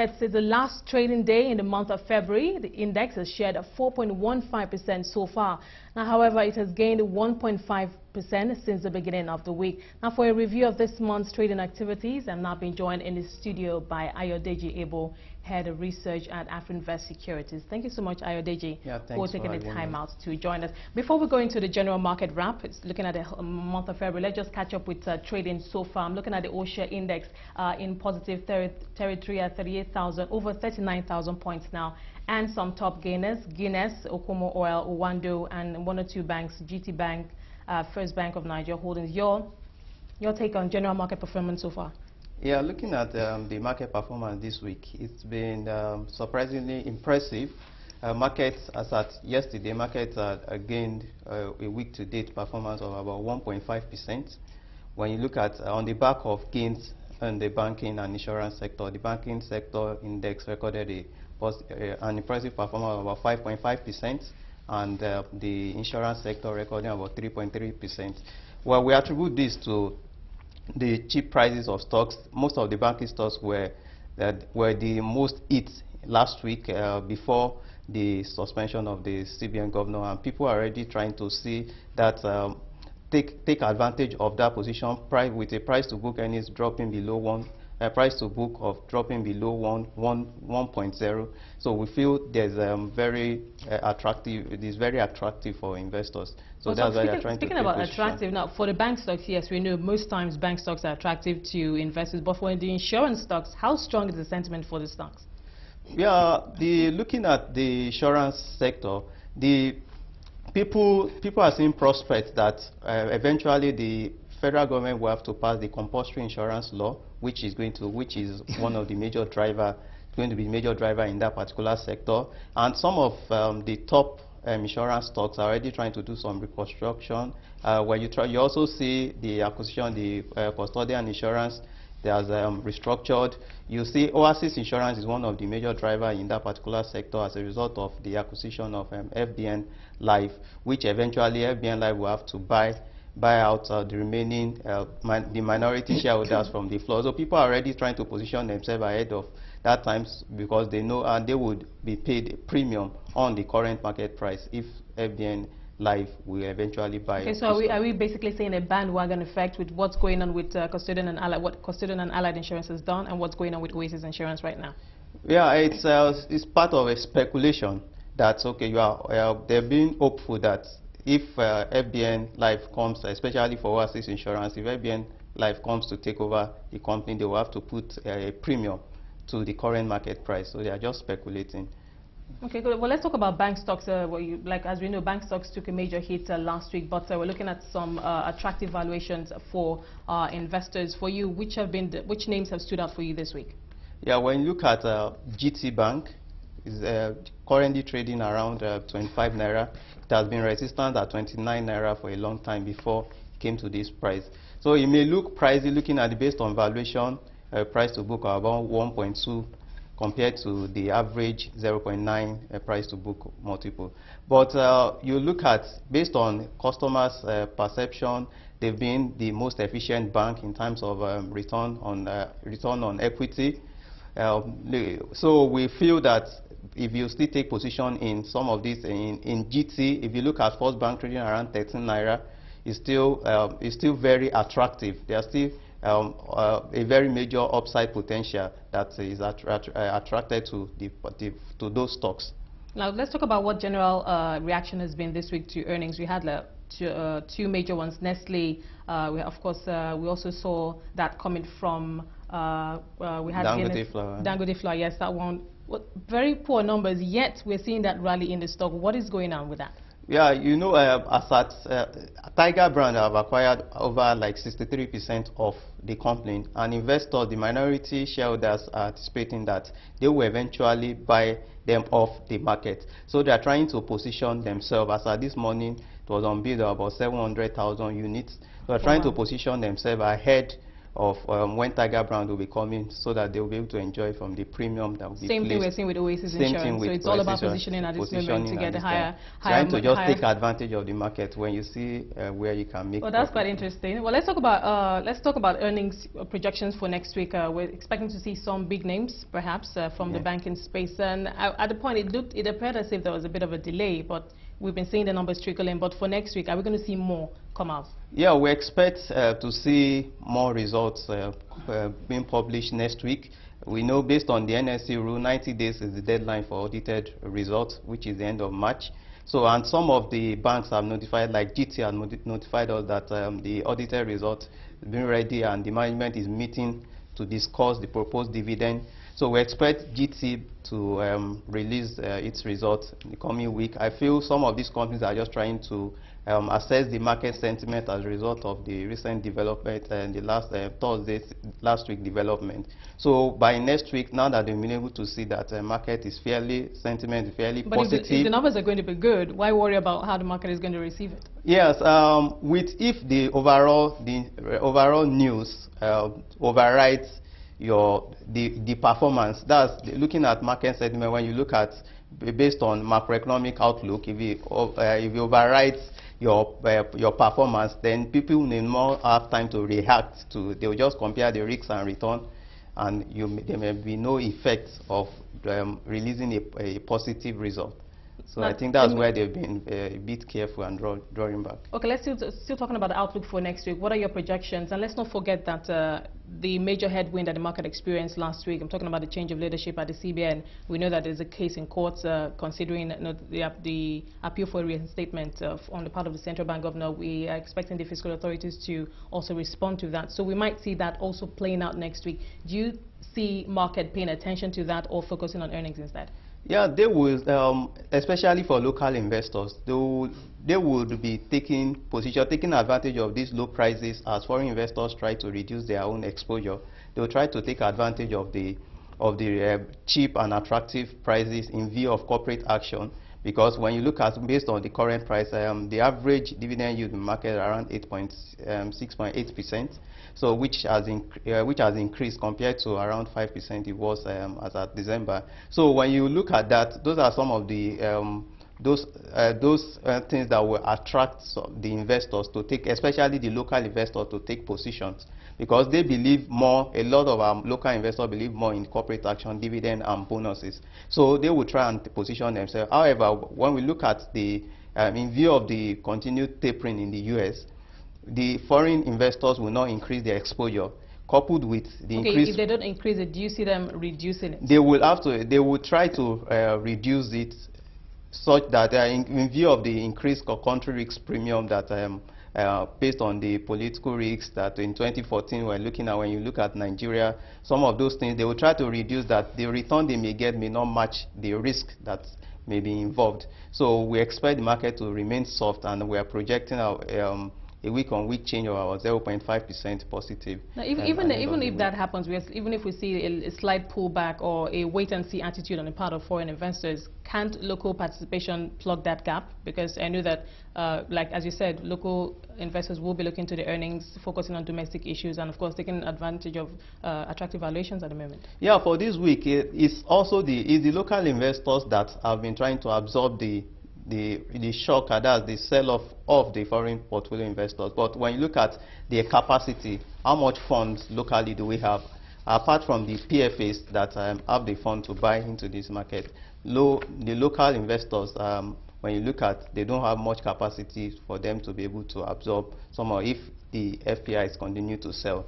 It's the last trading day in the month of February. The index has shared 4.15% so far. Now, however, it has gained 1.5% since the beginning of the week. Now, for a review of this month's trading activities, I'm now being joined in the studio by Ayodeji Ebo, Head of Research at Afrinvest Securities. Thank you so much, Ayodeji, for taking the time out to join us. Before we go into the general market wrap, it's looking at the month of February. Let's just catch up with trading so far. I'm looking at the all-share index in positive territory at 38,000, over 39,000 points now. And some top gainers: Guinness, Okomo Oil, Owando, and one or two banks: GT Bank, First Bank of Nigeria Holdings. Your take on general market performance so far? Yeah, looking at the market performance this week, it's been surprisingly impressive. Markets, as at yesterday, markets gained a week-to-date performance of about 1.5%. When you look at on the back of gains in the banking and insurance sector, the banking sector index recorded an impressive performance of about 5.5%, and the insurance sector recording about 3.3%. Well, we attribute this to the cheap prices of stocks. Most of the banking stocks were the most hit last week before the suspension of the CBN governor, and people are already trying to see that take advantage of that position with a price to book earnings dropping below 1. Price to book of dropping below 1.0. So we feel there's very attractive. It is very attractive for investors. So that's why they're trying to. Speaking about attractive, now for the bank stocks, yes, we know most times bank stocks are attractive to investors. But for the insurance stocks, how strong is the sentiment for the stocks? Yeah, looking at the insurance sector, the people are seeing prospects that eventually the federal government will have to pass the compulsory insurance law, which is one of the major going to be major driver in that particular sector. And some of the top insurance stocks are already trying to do some reconstruction. Where you also see the acquisition, the custodian insurance, there's restructured. You see Oasis Insurance is one of the major drivers in that particular sector as a result of the acquisition of FBN Life, which eventually FBN Life will have to buy out the remaining the minority shareholders from the floor. So people are already trying to position themselves ahead of that times because they know they would be paid a premium on the current market price if FBN Life will eventually buy. Okay, so are we basically saying a bandwagon effect with what's going on with Custodian and Allied, what Custodian and Allied Insurance has done, and what's going on with Oasis Insurance right now? Yeah, it's part of a speculation that they're being hopeful that if FBN Life comes, especially for Oasis Insurance, if FBN Life comes to take over the company, they will have to put a premium to the current market price. So they are just speculating. Okay, good. Well, let's talk about bank stocks. As we know, bank stocks took a major hit last week, but we're looking at some attractive valuations for investors. For you, which names have stood out for you this week? Yeah, when you look at GT Bank, is currently trading around 25 naira. It has been resistant at 29 naira for a long time before it came to this price. So it may look pricey looking at it based on valuation, price to book about 1.2 compared to the average 0.9 price to book multiple. But you look at based on customers' perception, they've been the most efficient bank in terms of return on equity. So we feel that if you still take position in some of these in GT, if you look at First Bank trading around 13 naira, is still very attractive. There are still a very major upside potential that is attracted to those stocks. Now let's talk about what general reaction has been this week to earnings. We had two major ones. Nestle, we also saw that coming from we had Dangote Flour. Yes, that one. Very poor numbers, yet we're seeing that rally in the stock. What is going on with that? Yeah, you know, Tiger Brand have acquired over like 63% of the company, and investors, the minority shareholders, are anticipating that they will eventually buy them off the market. So they are trying to position themselves. As at this morning, it was on bid about 700,000 units. They are trying to position themselves ahead of when Tiger Brand will be coming, so that they will be able to enjoy from the premium that will be Same placed. thing we're seeing with Oasis Insurance. So it's all about positioning at this moment to get a higher. Trying to just take advantage of the market when you see where you can make. Well, that's quite interesting. Well, let's talk about earnings projections for next week. We're expecting to see some big names, perhaps, from the banking space. And at the point, it appeared as if there was a bit of a delay, but we've been seeing the numbers trickle in. But for next week, are we going to see more come out? Yeah, we expect to see more results being published next week. We know, based on the NSE rule, 90 days is the deadline for audited results, which is the end of March. So, and some of the banks have notified, like GT have notified us that the audited result has been ready and the management is meeting to discuss the proposed dividend. So we expect GT to release its results in the coming week. I feel some of these companies are just trying to assess the market sentiment as a result of the recent development and the last week development. So by next week, now that they've been able to see that the market is fairly positive. But if the numbers are going to be good, why worry about how the market is going to receive it? Yes, if the overall news overrides the performance, that's looking at market sentiment. When you look at, based on macroeconomic outlook, if you override your performance, then people may more have time to react to. They will just compare the risks and return, and there may be no effect of releasing a positive result. So I think that's where they've been a bit careful and drawing back. Okay, let's still talking about the outlook for next week. What are your projections? And let's not forget that the major headwind that the market experienced last week, I'm talking about the change of leadership at the CBN. We know that there's a case in court considering the appeal for reinstatement on the part of the central bank governor. We are expecting the fiscal authorities to also respond to that. So we might see that also playing out next week. Do you see market paying attention to that or focusing on earnings instead? Yeah, they will, especially for local investors, they would be taking advantage of these low prices as foreign investors try to reduce their own exposure. They will try to take advantage of the cheap and attractive prices in view of corporate action. Because when you look at, based on the current price, the average dividend yield in the market around 6.8%, so which has increased compared to around 5% it was as at December. So when you look at that, those are some of the things that will attract the investors to take, especially the local investors, to take positions, because they believe more. A lot of our local investors believe more in corporate action, dividend and bonuses. So they will try and position themselves. However, when we look at the in view of the continued tapering in the US, the foreign investors will not increase their exposure, coupled with the increase. If they don't increase it, do you see them reducing it? They will try to reduce it, such that in view of the increased country risk premium that based on the political risks that in 2014 we're looking at. When you look at Nigeria, some of those things, they will try to reduce that. The return they may get may not match the risk that may be involved. So we expect the market to remain soft, and we are projecting our a week-on-week change of our 0.5% positive. Now, even if that happens, even if we see a slight pullback or a wait-and-see attitude on the part of foreign investors, can't local participation plug that gap? Because I know that, like as you said, local investors will be looking to the earnings, focusing on domestic issues, and of course taking advantage of attractive valuations at the moment. Yeah, for this week, it's also the local investors that have been trying to absorb the shock, that's the sell-off of the foreign portfolio investors. But when you look at their capacity, how much funds locally do we have? Apart from the PFAs that have the fund to buy into this market, the local investors, when you look at, they don't have much capacity for them to be able to absorb some, or if the FPIs continue to sell.